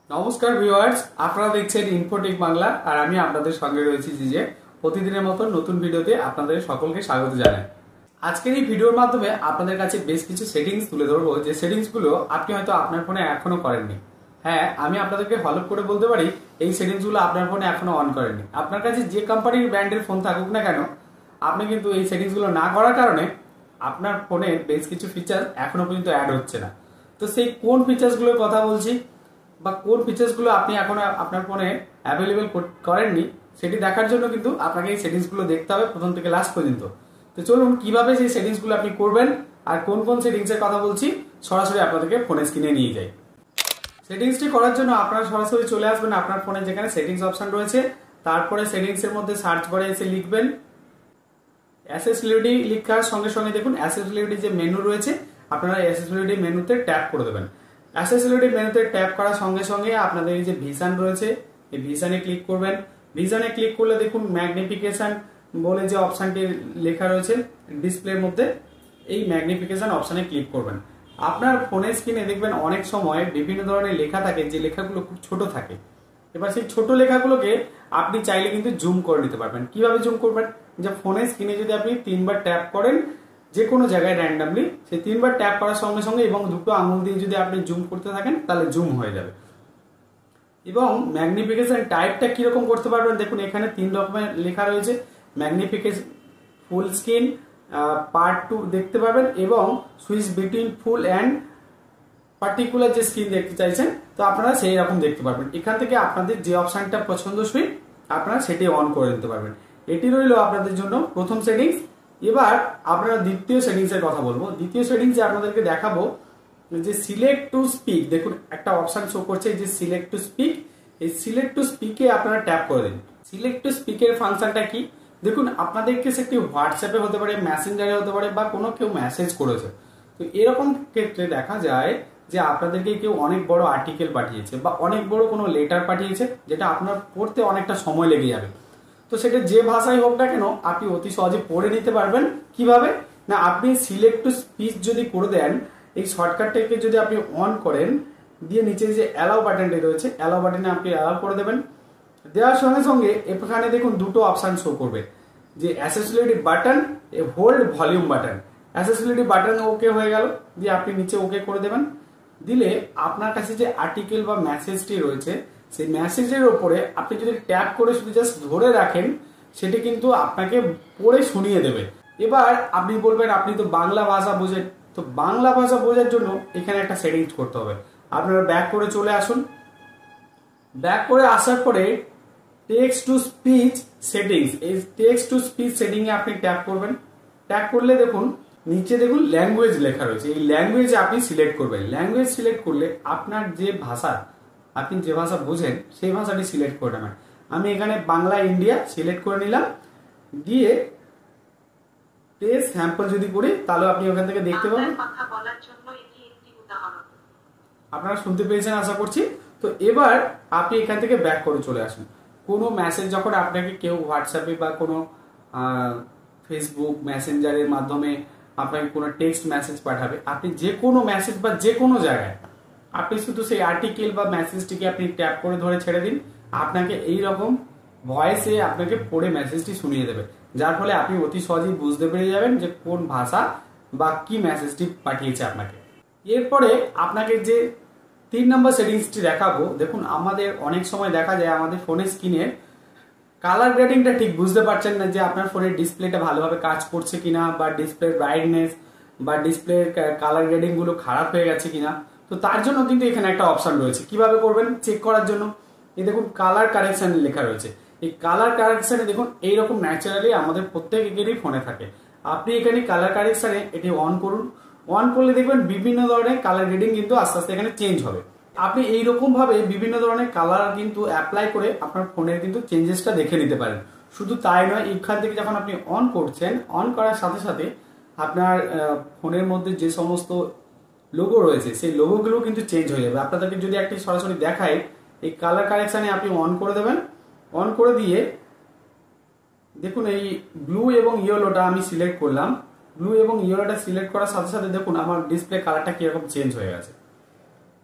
নমস্কার ভিউয়ার্স, আপনারা দেখছেন ইনফোটেক বাংলা আর আমি আপনাদের সঙ্গে রয়েছি যে প্রতিদিনের মতো নতুন ভিডিওতে আপনাদের সকলকে স্বাগত জানাই। আজকের এই ভিডিওর মাধ্যমে আপনাদের কাছে বেশ কিছু সেটিংস তুলে ধরবো, যে সেটিংসগুলো আপনি হয়তো আপনার ফোনে এখনো করেননি। হ্যাঁ, আমি আপনাদেরকে হলপ করে বলতে পারি এই সেটিংসগুলো আপনার ফোনে এখনো অন করেননি। আপনার কাছে যে কোম্পানির ব্র্যান্ডের ফোন থাকুক না কেন, আপনি কিন্তু এই সেটিংসগুলো না করার কারণে আপনার ফোনে বেশ কিছু ফিচার এখনো পর্যন্ত অ্যাড হচ্ছে না। তো সেই কোন ফিচার্সগুলোর কথা বলছি বা কোন ফিচার্সগুলো আপনি এখনো আপনার ফোনে অ্যাভেলেবেল করেননি, সেটি দেখার জন্য কিন্তু আপনাকে এই সেটিংসগুলো দেখতে হবে প্রথম থেকে লাস্ট পর্যন্ত। তো চলুন কিভাবে সেই সেটিংসগুলো আপনি করবেন আর কোন কোন সেটিংসের কথা বলছি সরাসরি আপনাদেরকে ফোনে স্ক্রিনে নিয়ে যাই। সেটিংসটি করার জন্য আপনারা সরাসরি চলে আসবেন আপনার ফোনে যেখানে সেটিংস অপশন রয়েছে, তারপরে সেটিংসের মধ্যে সার্চ বারে এসে লিখবেন অ্যাক্সেসিবিলিটি। লেখার সঙ্গে সঙ্গে দেখুন অ্যাক্সেসিবিলিটি যে মেনু রয়েছে, আপনারা অ্যাক্সেসিবিলিটি মেনুতে ট্যাপ করে দেবেন। অ্যাক্সেসিবিলিটি মেনুতে ট্যাপ করার সঙ্গে সঙ্গে আপনাদের এই যে ভিশন রয়েছে, এই ভিশনে ক্লিক করবেন। ভিশনে ক্লিক করলে দেখুন ম্যাগনিফিকেশন বলে যে অপশনটি লেখা রয়েছে ডিসপ্লের মধ্যে, এই ম্যাগনিফিকেশন অপশনে ক্লিক করবেন। আপনার ফোনের স্ক্রিনে দেখবেন অনেক সময় বিভিন্ন ধরনের লেখা থাকে, যে লেখাগুলো খুব ছোট থাকে। এবার সেই ছোট লেখাগুলোকে আপনি চাইলে কিন্তু জুম করে নিতে পারবেন। কিভাবে জুম করবেন? যে ফোনের স্ক্রিনে যদি আপনি 3বার ট্যাপ করেন যে কোনো জায়গায় র্যান্ডামলি, সেই 3বার ট্যাপ করার সঙ্গে সঙ্গে এবং দুটো আঙুল দিয়ে যদি আপনি জুম করতে থাকেন তাহলে জুম হয়ে যাবে। এবং ম্যাগনিফিকেশন টাইপটা কিরকম করতে পারবেন দেখুন, এখানে 3 রকমের লেখা রয়েছে। ম্যাগনিফিকেশন ফুল স্ক্রিন, পার্ট 2 দেখতে পাবেন এবং switch between full and particular যে স্ক্রিন দেখতে চাইছেন, তো আপনারা সেই রকম দেখতে পারবেন। এখান থেকে আপনাদের যে অপশনটা পছন্দসই আপনারা সেটি অন করে দিতে পারবেন। এটি রইল আপনাদের জন্য প্রথম সেটিংস। এবার আপনারা দ্বিতীয় সেটিংস এর কথা বলবো। দ্বিতীয় সেটিংসে আপনাদেরকে দেখাবো যে সিলেক্ট টু স্পিক। দেখুন একটা অপশন শো করছে যে সিলেক্ট টু স্পিক। এই সিলেক্ট টু স্পিকে আপনারা ট্যাপ করে দিন। সিলেক্ট টু স্পিকের ফাংশনটা কি দেখুন, আপনাদেরকে সেটি হোয়াটসঅ্যাপে হতে পারে, মেসেঞ্জারে হতে পারে বা কোনো কেউ মেসেজ করেছে। তো এরকম ক্ষেত্রে দেখা যায় যে আপনাদেরকে কেউ অনেক বড় আর্টিকেল পাঠিয়েছে বা অনেক বড় কোনো লেটার পাঠিয়েছে, যেটা আপনার পড়তে অনেকটা সময় লেগে যাবে। তো সেটা যে ভাষায় হোক না কেন আপনি অতি সহজে পড়ে নিতে পারবেন। কিভাবে না, আপনি সিলেক্ট টু স্পিচ যদি করে দেন, এই শর্টকাটটাকে যদি আপনি অন করেন, দিয়ে নিচে যে অ্যালাউ বাটনটি রয়েছে, অ্যালাউ বাটনে আপনি অ্যালাউ করে দেবেন। দেওয়ার সঙ্গে সঙ্গে এখানে দেখুন দুটো অপশন শো করবে, যে accessibility button, hold volume button. Accessibility button ওকে হয়ে গেল, দিয়ে আপনি নিচে ওকে করে দেবেন। দিলে আপনার কাছে যে আর্টিকেল বা মেসেজটি রয়েছে, সেই মেসেজের ওপরে আপনি যদি ট্যাপ করে শুধু জাস্ট ধরে রাখেন, সেটি কিন্তু আপনাকে পড়ে শুনিয়ে দেবে। এবার আপনি বলবেন আপনি তো বাংলা ভাষা বোঝেন, তো বাংলা ভাষা বোঝার জন্য এখানে একটা সেটিংস করতে হবে। আপনারা ব্যাক করে চলে আসুন। ব্যাক করে আসার পরে টেক্সট টু স্পিচ সেটিংস, এই টেক্সট টু স্পিচ সেটিং এ আপনি ট্যাপ করবেন। ট্যাপ করলে দেখুন নিচে দেখুন ল্যাঙ্গুয়েজ লেখা রয়েছে, এই ল্যাঙ্গুয়েজ আপনি সিলেক্ট করবেন। ল্যাঙ্গুয়েজ সিলেক্ট করলে আপনার যে ভাষা, আপনি যে ভাষা বোঝেন সেই ভাষাটি সিলেক্ট করে নেবেন। আমি এখানে বাংলা ইন্ডিয়া সিলেক্ট করে নিলাম, দিয়ে স্যাম্পল যদি করি তাহলে আপনি ওখান থেকে দেখতে পাবেন। আপনারা শুনতে পেয়েছেন আশা করছি। তো এবার আপনি এখান থেকে ব্যাক করে চলে আসুন। কোনো মেসেজ যখন আপনাকে কেউ হোয়াটসঅ্যাপে বা কোনো ফেসবুক মেসেঞ্জারের মাধ্যমে আপনাকে কোনো টেক্সট মেসেজ পাঠাবে, আপনি যে কোনো মেসেজ বা যে কোনো জায়গায় আপনি শুধু সেই আর্টিকেল বা মেসেজটিকে আপনি ট্যাপ করে ধরে ছেড়ে দিন, আপনাকে এই রকম ভয়েসে আপনাকে পড়ে মেসেজটি শুনিয়ে দেবে, যার ফলে আপনি অতি সহজেই বুঝতে পেরে যাবেন যে কোন ভাষা বা কি মেসেজটি পাঠিয়েছে আপনাকে। এরপরে আপনাকে যে 3 নম্বর সেটিংসটি দেখাবো, দেখুন আমাদের অনেক সময় দেখা যায় আমাদের ফোনের স্ক্রিনে কালার গ্রেডিংটা ঠিক বুঝতে পারছেন না, যে আপনার ফোনের ডিসপ্লেটা ভালোভাবে কাজ করছে কিনা, বা ডিসপ্লের ব্রাইটনেস বা ডিসপ্লের কালার গ্রেডিং গুলো খারাপ হয়ে গেছে কিনা। তো তার জন্য কিন্তু এখানে একটা অপশন রয়েছে। কিভাবে করবেন চেক করার জন্য, এই দেখুন কালার কারেকশন লেখা রয়েছে। এই কালার কারেকশনে দেখুন এইরকম ন্যাচারালি আমাদের প্রত্যেকেরই ফোনে থাকে। আপনি এখানে কালার কারেকশনে এটি অন করুন। অন করলে দেখবেন বিভিন্ন ধরনের কালার গ্রেডিং কিন্তু আস্তে আস্তে এখানে চেঞ্জ হবে। আপনি এইরকম ভাবে বিভিন্ন ধরনের কালার কিন্তু অ্যাপ্লাই করে আপনার ফোনের কিন্তু চেঞ্জেসটা দেখে নিতে পারেন। শুধু তাই নয়, এখান থেকে যখন আপনি অন করছেন, অন করার সাথে সাথে আপনার ফোনের মধ্যে যে সমস্ত লোগো রয়েছে সেই লোগোগুলো কিন্তু চেঞ্জ হয়ে যাবে। আপনাদেরকে যদি একটি সরাসরি দেখায়, এই কালার কারেকশনে আপনি অন করে দেবেন। অন করে দিয়ে দেখুন এই ব্লু এবং ইয়েলোটা আমি সিলেক্ট করলাম। ব্লু এবং ইয়েলোটা সিলেক্ট করার সাথে সাথে দেখুন আমার ডিসপ্লে কালারটা কিরকম চেঞ্জ হয়ে গেছে।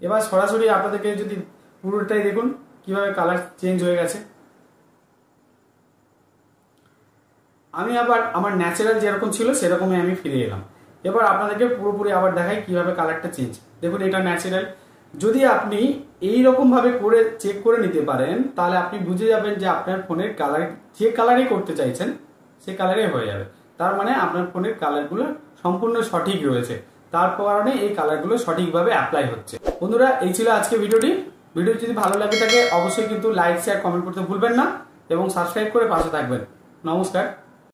এবার সরাসরি আপনাদেরকে যদি পুরোটাই দেখুন কিভাবে কালার চেঞ্জ হয়ে গেছে। আমি আবার আমার ন্যাচারাল যেরকম ছিল সেরকমই আমি ফিরে এলাম। এবার আপনাদেরকে পুরোপুরি আবার দেখাই কিভাবে কালারটা চেঞ্জ। দেখুন এটা ন্যাচারাল। যদি আপনি এই রকম ভাবে করে চেক করে নিতে পারেন তাহলে আপনি বুঝে যাবেন যে আপনার ফোনের কালার যে কালারই করতে চাইছেন সে কালারই হয়ে যাবে। তার মানে আপনার ফোনের কালারগুলো সম্পূর্ণ সঠিক রয়েছে, তার কারণে এই কালারগুলো সঠিকভাবে অ্যাপ্লাই হচ্ছে। বন্ধুরা এই ছিল আজকে ভিডিওটি। ভিডিও যদি ভালো লাগে থাকে অবশ্যই কিন্তু লাইক শেয়ার কমেন্ট করতে ভুলবেন না এবং সাবস্ক্রাইব করে পাশে থাকবেন। নমস্কার।